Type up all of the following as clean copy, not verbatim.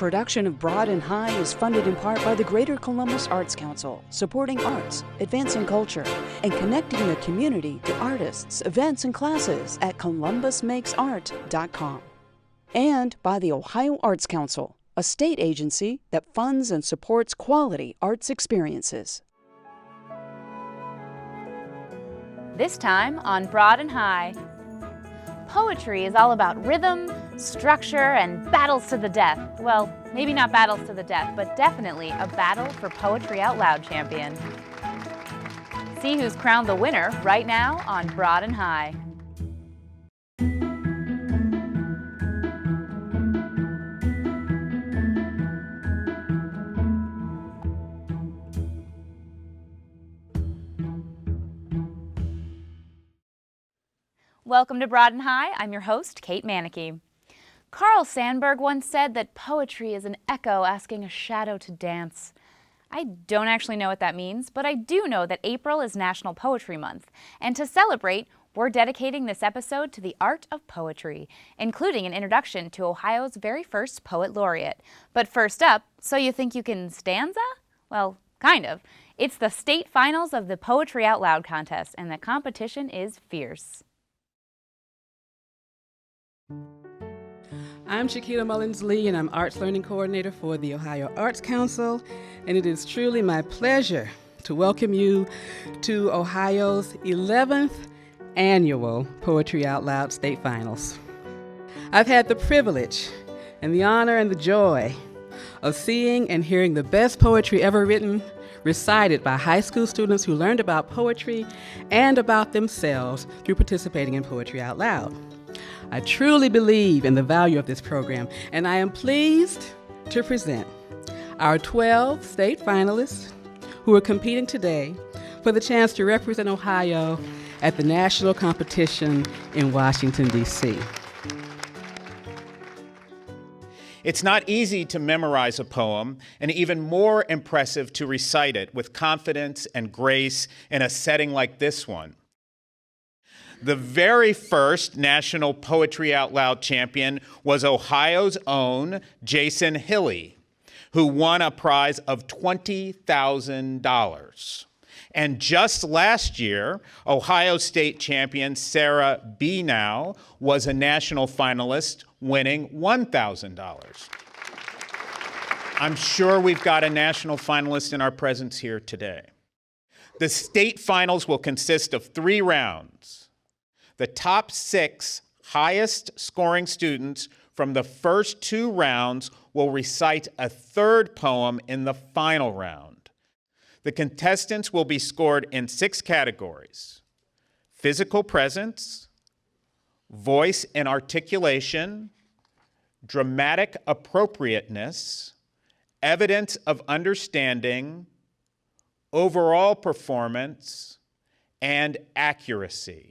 production of Broad and High is funded in part by the Greater Columbus Arts Council, supporting arts, advancing culture, and connecting the community to artists, events, and classes at columbusmakesart.com. And by the Ohio Arts Council, a state agency that funds and supports quality arts experiences. This time on Broad and High. Poetry is all about rhythm, structure, and battles to the death. Well, maybe not battles to the death, but definitely a battle for Poetry Out Loud champion. See who's crowned the winner right now on Broad and High. Welcome to Broad and High. I'm your host, Kate Maneke. Carl Sandburg once said that poetry is an echo asking a shadow to dance. I don't actually know what that means, but I do know that April is National Poetry Month, and to celebrate, we're dedicating this episode to the art of poetry, including an introduction to Ohio's very first poet laureate. But first up, so you think you can stanza? Well, kind of. It's the state finals of the Poetry Out Loud contest, and the competition is fierce. I'm Shakita Mullins-Lee, and I'm Arts Learning Coordinator for the Ohio Arts Council, and it is truly my pleasure to welcome you to Ohio's 11th annual Poetry Out Loud State Finals. I've had the privilege and the honor and the joy of seeing and hearing the best poetry ever written recited by high school students who learned about poetry and about themselves through participating in Poetry Out Loud. I truly believe in the value of this program, and I am pleased to present our 12 state finalists who are competing today for the chance to represent Ohio at the national competition in Washington, D.C. It's not easy to memorize a poem, and even more impressive to recite it with confidence and grace in a setting like this one. The very first National Poetry Out Loud champion was Ohio's own Jason Hilley, who won a prize of $20,000. And just last year, Ohio State champion Sarah Benow was a national finalist, winning $1,000. I'm sure we've got a national finalist in our presence here today. The state finals will consist of 3 rounds. The top 6 highest scoring students from the first 2 rounds will recite a 3rd poem in the final round. The contestants will be scored in 6 categories: physical presence, voice and articulation, dramatic appropriateness, evidence of understanding, overall performance, and accuracy.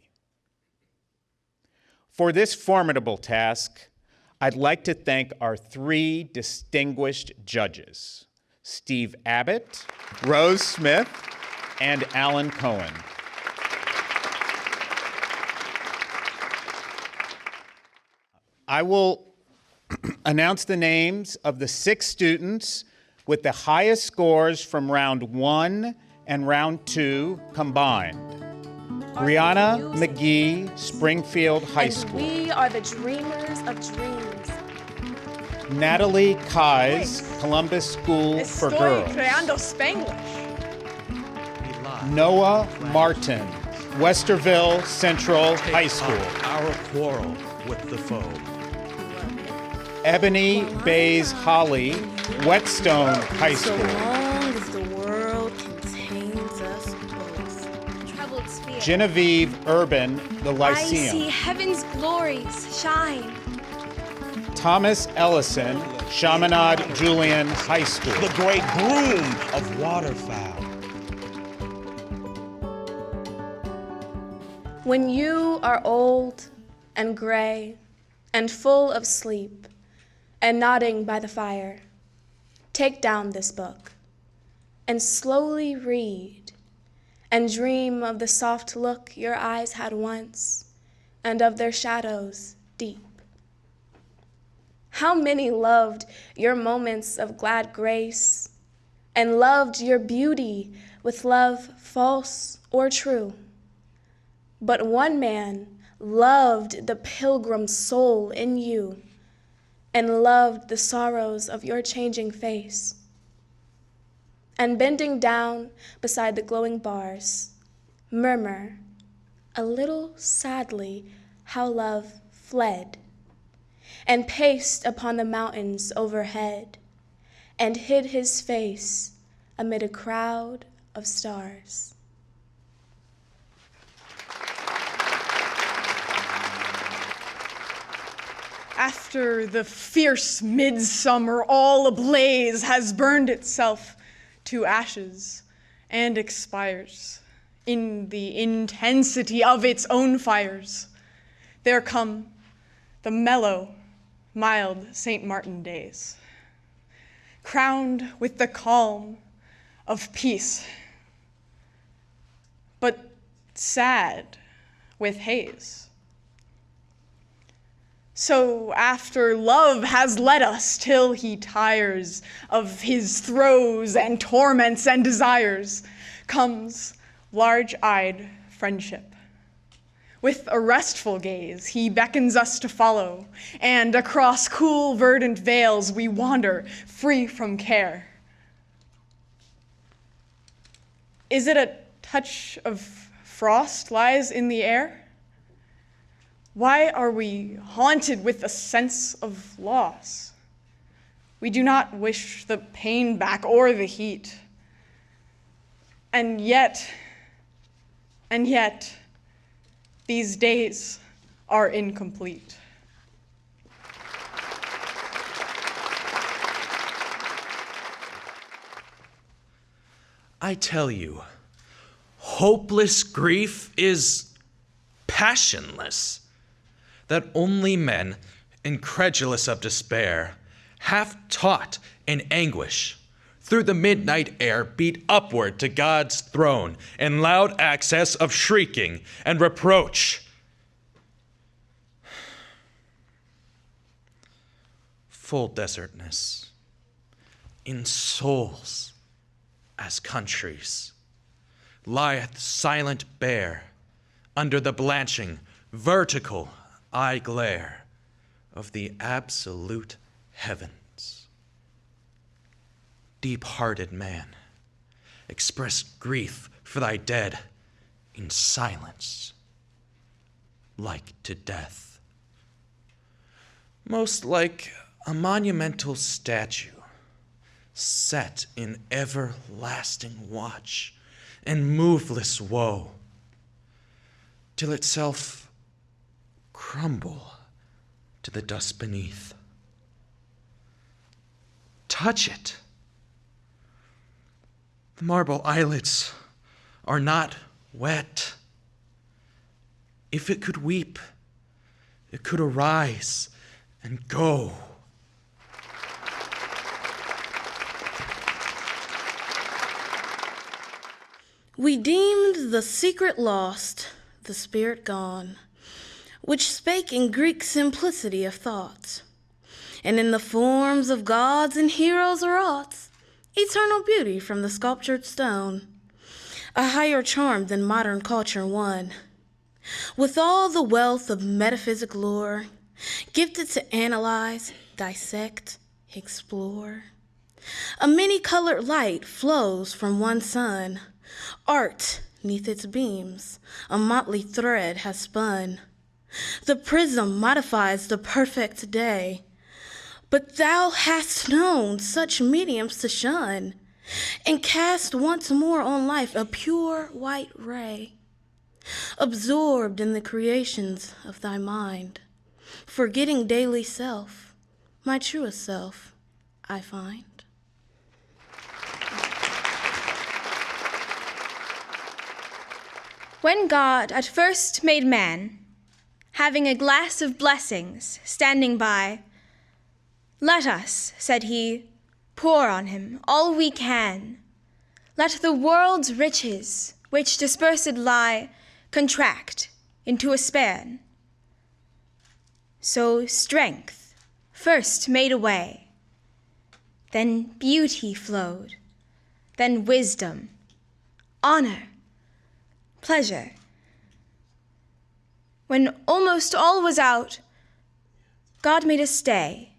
For this formidable task, I'd like to thank our 3 distinguished judges, Steve Abbott, Rose Smith, and Alan Cohen. I will announce the names of the 6 students with the highest scores from round 1 and round 2 combined. Brianna McGee, Springfield High School. We are the dreamers of dreams. Natalie Kais, Columbus School for Girls. Creando Spanglish. Noah Martin, Westerville Central High School. Our quarrel with the foe. Ebony Bays Holly, Whetstone High So School. long as the world contains us both. Troubled sphere. Genevieve Urban, the I see Lyceum. heaven's glories shine. Thomas Ellison, Chaminade Julian High School. The great groom of waterfowl. When you are old and gray and full of sleep and nodding by the fire, take down this book and slowly read and dream of the soft look your eyes had once and of their shadows deep. How many loved your moments of glad grace and loved your beauty with love false or true? But one man loved the pilgrim soul in you and loved the sorrows of your changing face. And bending down beside the glowing bars, murmur a little sadly how love fled and paced upon the mountains overhead and hid his face amid a crowd of stars. After the fierce midsummer all ablaze has burned itself to ashes and expires in the intensity of its own fires, there come the mellow, mild St. Martin days, crowned with the calm of peace, but sad with haze. So after love has led us till he tires of his throes and torments and desires, comes large-eyed friendship. With a restful gaze, he beckons us to follow, and across cool, verdant vales we wander, free from care. Is it a touch of frost lies in the air? Why are we haunted with a sense of loss? We do not wish the pain back or the heat. And yet, these days are incomplete. I tell you, hopeless grief is passionless, that only men, incredulous of despair, half taught in anguish, through the midnight air beat upward to God's throne in loud access of shrieking and reproach. Full desertness, in souls as countries, lieth silent bare under the blanching, vertical eye glare of the absolute heavens. Deep-hearted man, express grief for thy dead in silence, like to death. Most like a monumental statue set in everlasting watch and moveless woe, till itself crumble to the dust beneath. Touch it. The marble eyelids are not wet. If it could weep, it could arise and go. We deemed the secret lost, the spirit gone, which spake in Greek simplicity of thoughts, and in the forms of gods and heroes wrought eternal beauty from the sculptured stone, a higher charm than modern culture won, with all the wealth of metaphysic lore, gifted to analyze, dissect, explore. A many-colored light flows from one sun. Art, 'neath its beams, a motley thread has spun. The prism modifies the perfect day, but thou hast known such mediums to shun, and cast once more on life a pure white ray, absorbed in the creations of thy mind, forgetting daily self, my truest self, I find. When God at first made man, having a glass of blessings standing by, "Let us," said he, "pour on him all we can. Let the world's riches, which dispersed lie, contract into a span." So strength, first made a way. Then beauty flowed, then wisdom, honor, pleasure. When almost all was out, God made us stay,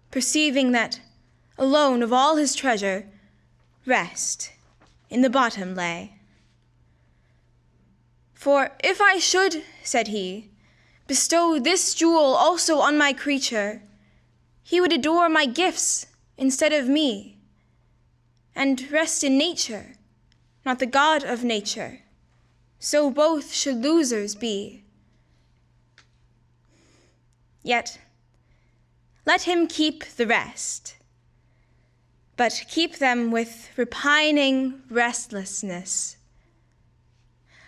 perceiving that alone of all his treasure, rest in the bottom lay. For if I should, said he, bestow this jewel also on my creature, he would adore my gifts instead of me, and rest in nature, not the God of nature. So both should losers be. Yet let him keep the rest, but keep them with repining restlessness.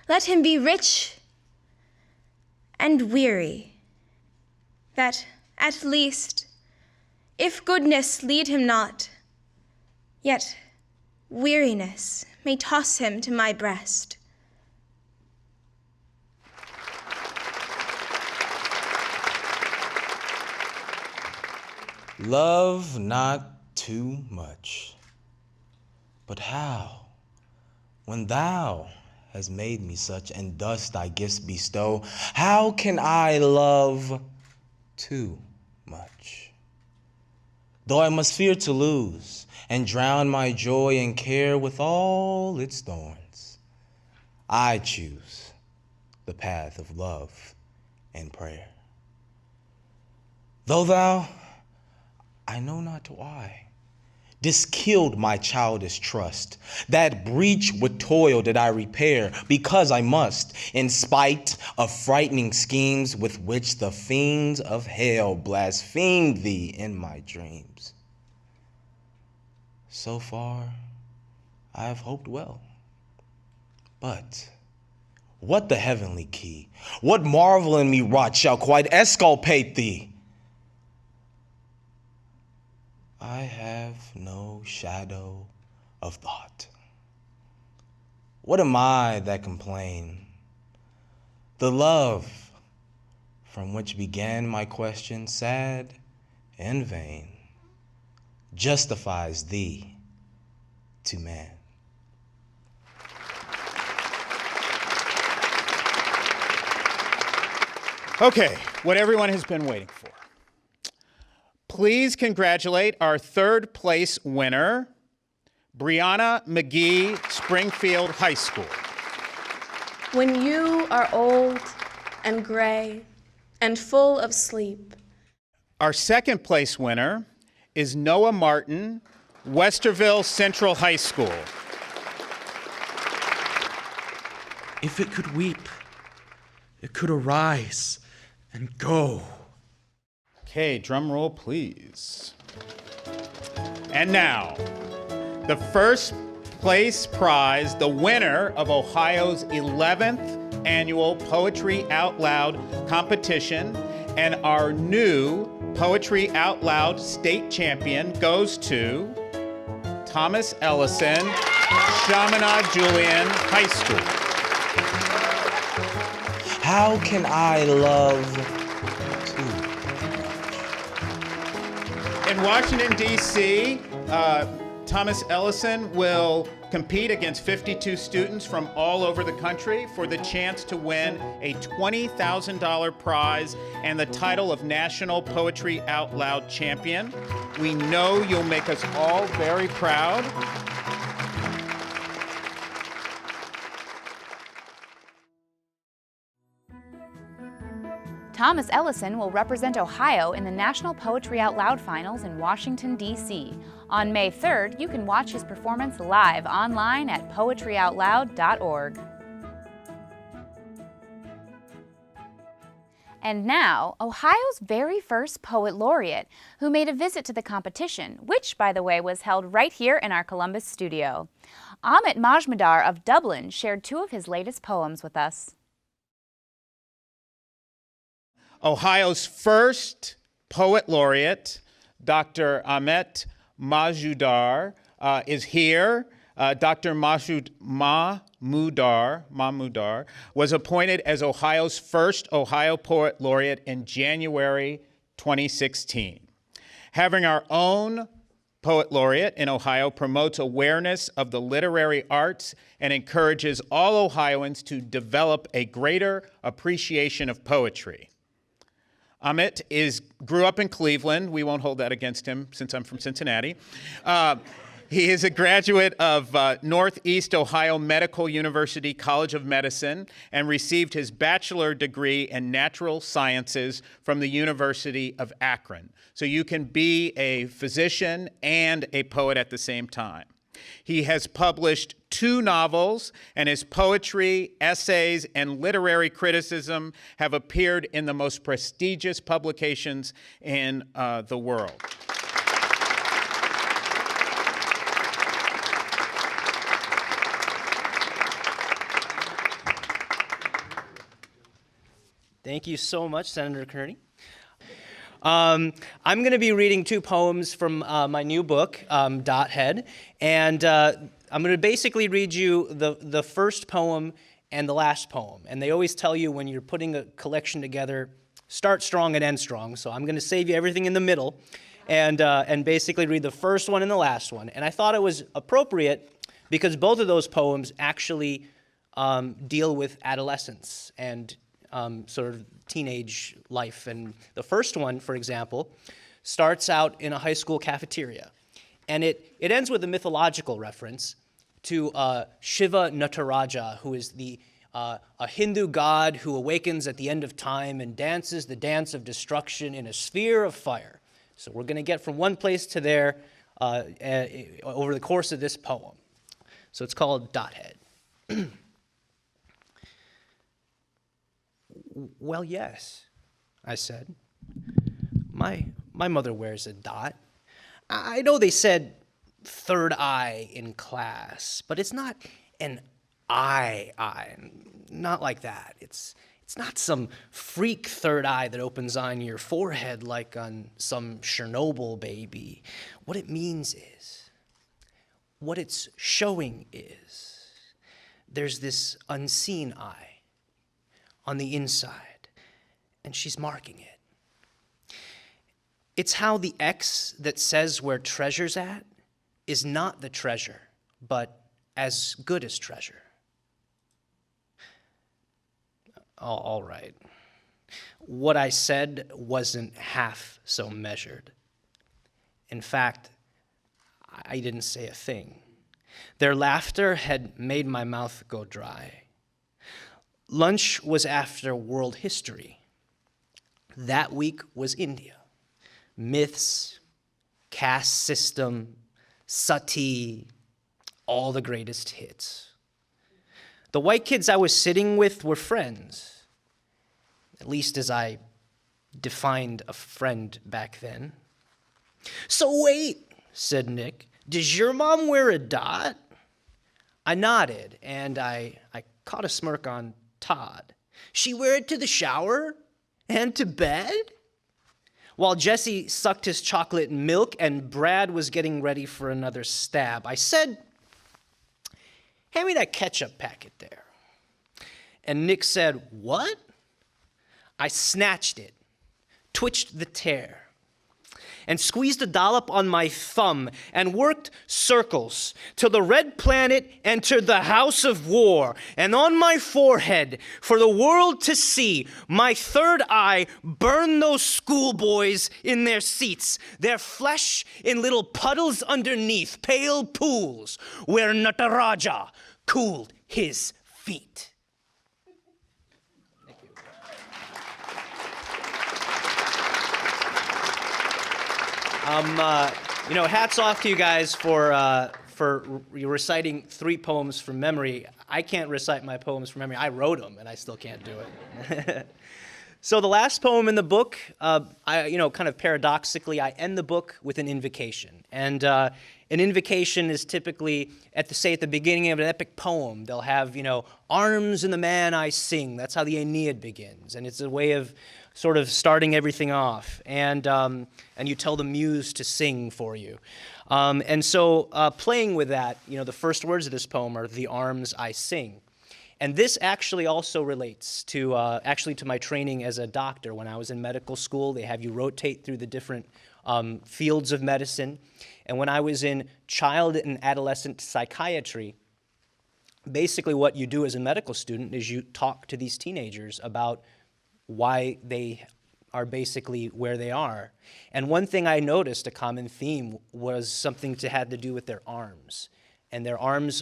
Let him be rich and weary, that at least, if goodness lead him not, yet weariness may toss him to my breast. Love not too much, but how, when thou hast made me such, and dost thy gifts bestow, how can I love too much? Though I must fear to lose, and drown my joy and care with all its thorns, I choose the path of love and prayer. Though thou, I know not why, didst killed my childish trust. That breach with toil did I repair, because I must, in spite of frightening schemes with which the fiends of hell blasphemed thee in my dreams. So far, I have hoped well. But what the heavenly key, what marvel in me wrought shall quite exculpate thee? I have no shadow of thought. What am I that complain? The love from which began my question, sad and vain, justifies thee to man. Okay, what everyone has been waiting for. Please congratulate our third place winner, Brianna McGee, Springfield High School. When you are old and gray and full of sleep. Our second place winner is Noah Martin, Westerville Central High School. If it could weep, it could arise and go. Okay, drum roll, please. And now, the first place prize, the winner of Ohio's 11th annual Poetry Out Loud competition, and our new Poetry Out Loud state champion goes to Thomas Ellison, Chaminade Julian High School. How can I love too? In Washington, D.C., Thomas Ellison will compete against 52 students from all over the country for the chance to win a $20,000 prize and the title of National Poetry Out Loud Champion. We know you'll make us all very proud. Thomas Ellison will represent Ohio in the National Poetry Out Loud Finals in Washington, D.C. On May 3rd, you can watch his performance live online at poetryoutloud.org. And now, Ohio's very first poet laureate, who made a visit to the competition, which, by the way, was held right here in our Columbus studio. Amit Majmudar of Dublin shared two of his latest poems with us. Ohio's first poet laureate, Dr. Amit Majmudar, is here. Dr. Majmudar was appointed as Ohio's first Ohio Poet Laureate in January 2016. Having our own poet laureate in Ohio promotes awareness of the literary arts and encourages all Ohioans to develop a greater appreciation of poetry. Amit grew up in Cleveland. We won't hold that against him since I'm from Cincinnati. He is a graduate of Northeast Ohio Medical University College of Medicine and received his bachelor degree in natural sciences from the University of Akron. So you can be a physician and a poet at the same time. He has published 2 novels, and his poetry, essays, and literary criticism have appeared in the most prestigious publications in the world. Thank you so much, Senator Kearney. I'm going to be reading 2 poems from my new book, Dot Head, and I'm going to basically read you the first poem and the last poem. And they always tell you when you're putting a collection together, start strong and end strong. So I'm going to save you everything in the middle and basically read the first one and the last one. And I thought it was appropriate because both of those poems actually deal with adolescence and sort of teenage life. And the first one, for example, starts out in a high school cafeteria. And it ends with a mythological reference to Shiva Nataraja, who is a Hindu god who awakens at the end of time and dances the dance of destruction in a sphere of fire. So we're going to get from one place to there over the course of this poem. So it's called Dot Head. Well, yes, I said. My mother wears a dot. I know they said third eye in class, but it's not an eye, not like that. It's not some freak third eye that opens on your forehead like on some Chernobyl baby. What it means is, what it's showing is, there's this unseen eye on the inside, and she's marking it. It's how the X that says where treasure's at is not the treasure, but as good as treasure. All right. What I said wasn't half so measured. In fact, I didn't say a thing. Their laughter had made my mouth go dry. Lunch was after world history. That week was India. Myths, caste system, sati, all the greatest hits. The white kids I was sitting with were friends, at least as I defined a friend back then. So wait, said Nick, does your mom wear a dot? I nodded, and I caught a smirk on Todd. She wear it to the shower and to bed? While Jesse sucked his chocolate milk and Brad was getting ready for another stab, I said, hand me that ketchup packet there. And Nick said, what? I snatched it, twitched the tear, and squeezed a dollop on my thumb and worked circles till the red planet entered the house of war, and on my forehead, for the world to see, my third eye burned those schoolboys in their seats, their flesh in little puddles underneath pale pools where Nataraja cooled his feet. Hats off to you guys for reciting 3 poems from memory. I can't recite my poems from memory. I wrote them, and I still can't do it. So the last poem in the book, kind of paradoxically, I end the book with an invocation. And an invocation is typically, at the beginning of an epic poem, they'll have, arms in the man I sing. That's how the Aeneid begins. And it's a way of sort of starting everything off. And you tell the muse to sing for you. And so playing with that, the first words of this poem are the arms I sing. And this actually also relates to to my training as a doctor. When I was in medical school, they have you rotate through the different fields of medicine. And when I was in child and adolescent psychiatry, basically what you do as a medical student is you talk to these teenagers about why they are basically where they are. And one thing I noticed, a common theme, was something that had to do with their arms. And their arms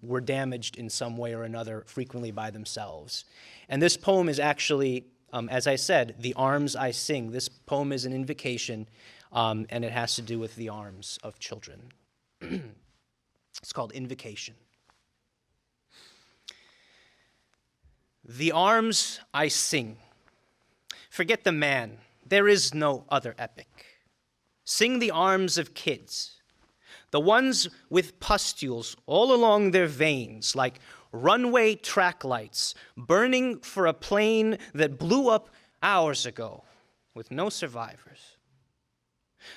were damaged in some way or another, frequently by themselves. And this poem is actually, as I said, The Arms I Sing. This poem is an invocation, and it has to do with the arms of children. It's called Invocation. The arms I sing. Forget the man, there is no other epic. Sing the arms of kids, the ones with pustules all along their veins, like runway track lights burning for a plane that blew up hours ago with no survivors.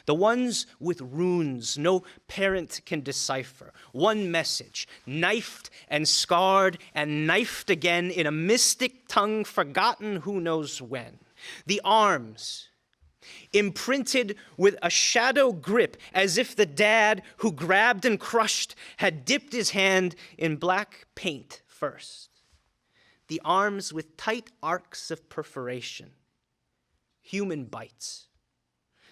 The ones with runes no parent can decipher. One message, knifed and scarred and knifed again in a mystic tongue forgotten who knows when. The arms, imprinted with a shadow grip, as if the dad who grabbed and crushed had dipped his hand in black paint first. The arms with tight arcs of perforation, human bites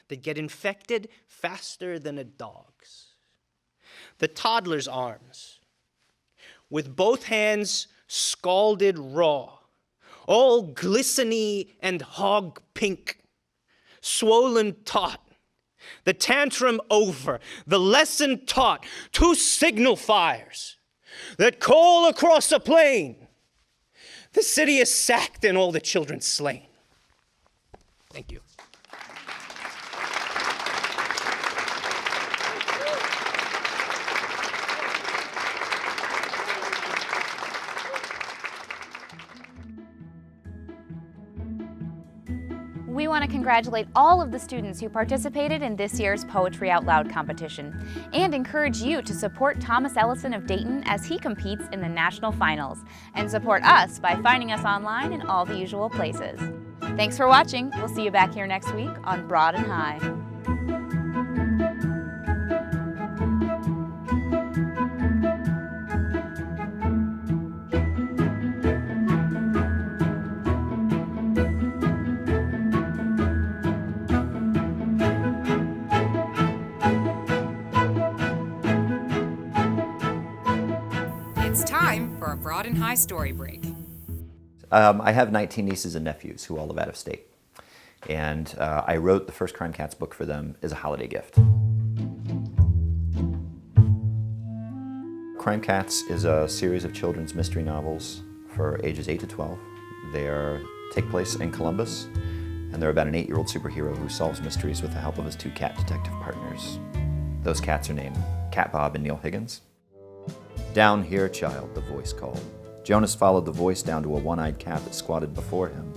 that get infected faster than a dog's. The toddler's arms, with both hands scalded raw, all glisteny and hog pink, swollen taut, the tantrum over, the lesson taught, two signal fires that call across the plain. The city is sacked and all the children slain. Thank you. We want to congratulate all of the students who participated in this year's Poetry Out Loud competition and encourage you to support Thomas Ellison of Dayton as he competes in the national finals, and support us by finding us online in all the usual places. Thanks for watching. We'll see you back here next week on Broad and High. It's time for a Broad and High story break. I have 19 nieces and nephews who all live out of state. And I wrote the first Crime Cats book for them as a holiday gift. Crime Cats is a series of children's mystery novels for ages 8 to 12. They take place in Columbus, and they're about an 8-year-old superhero who solves mysteries with the help of his 2 cat detective partners. Those cats are named Cat Bob and Neil Higgins. "Down here, child," the voice called. Jonas followed the voice down to a one-eyed cat that squatted before him.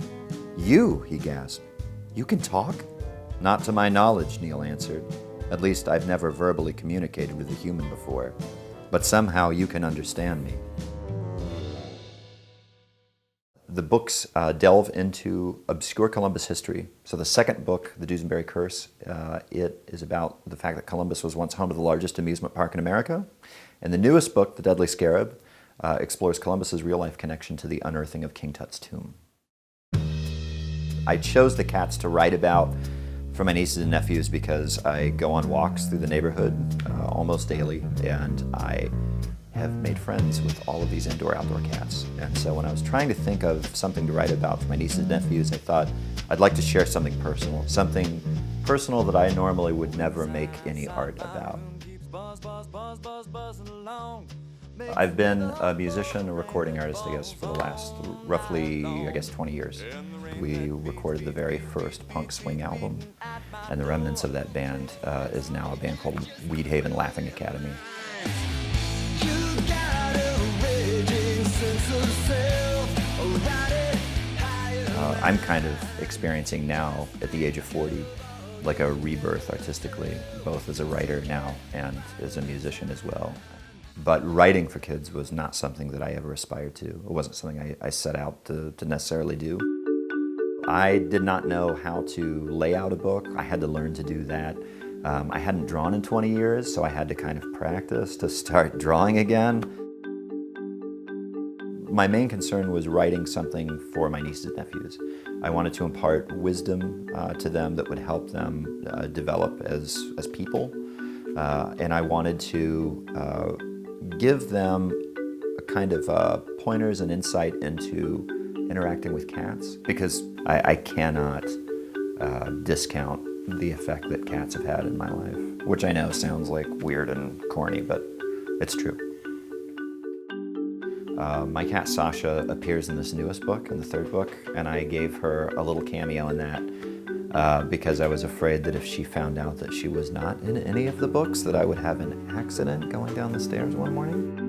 "You," he gasped. "You can talk?" "Not to my knowledge," Neil answered. "At least I've never verbally communicated with a human before. But somehow you can understand me." The books delve into obscure Columbus history. So the second book, The Duesenberry Curse, it is about the fact that Columbus was once home to the largest amusement park in America. And the newest book, The Deadly Scarab, explores Columbus's real-life connection to the unearthing of King Tut's tomb. I chose the cats to write about for my nieces and nephews because I go on walks through the neighborhood almost daily, and I have made friends with all of these indoor-outdoor cats. And so when I was trying to think of something to write about for my nieces and nephews, I thought I'd like to share something personal that I normally would never make any art about. I've been a musician, a recording artist, I guess, for the last roughly, 20 years. We recorded the very first punk swing album, and the remnants of that band is now a band called Weedhaven Laughing Academy. I'm kind of experiencing now, at the age of 40, like a rebirth artistically, both as a writer now and as a musician as well. But writing for kids was not something that I ever aspired to. It wasn't something I set out to necessarily do. I did not know how to lay out a book. I had to learn to do that. I hadn't drawn in 20 years, so I had to kind of practice to start drawing again. My main concern was writing something for my nieces and nephews. I wanted to impart wisdom to them that would help them develop as people. And I wanted to give them a kind of pointers and insight into interacting with cats, because I cannot discount the effect that cats have had in my life, which I know sounds like weird and corny, but it's true. My cat Sasha appears in this newest book, in the third book, and I gave her a little cameo in that because I was afraid that if she found out that she was not in any of the books, that I would have an accident going down the stairs one morning.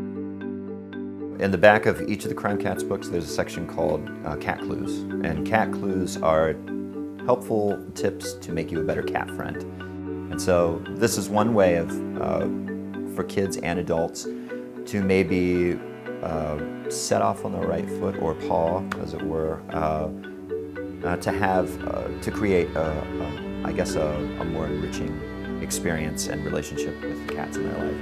In the back of each of the Crime Cats books, there's a section called Cat Clues, and cat clues are helpful tips to make you a better cat friend. And so this is one way of, for kids and adults to maybe set off on the right foot or paw, as it were, to create, I guess, a more enriching experience and relationship with cats in their life.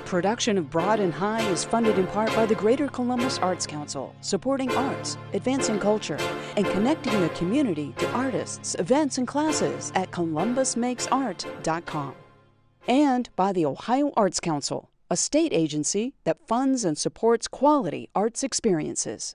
Production of Broad and High is funded in part by the Greater Columbus Arts Council, supporting arts, advancing culture, and connecting the community to artists, events, and classes at columbusmakesart.com. And by the Ohio Arts Council, a state agency that funds and supports quality arts experiences.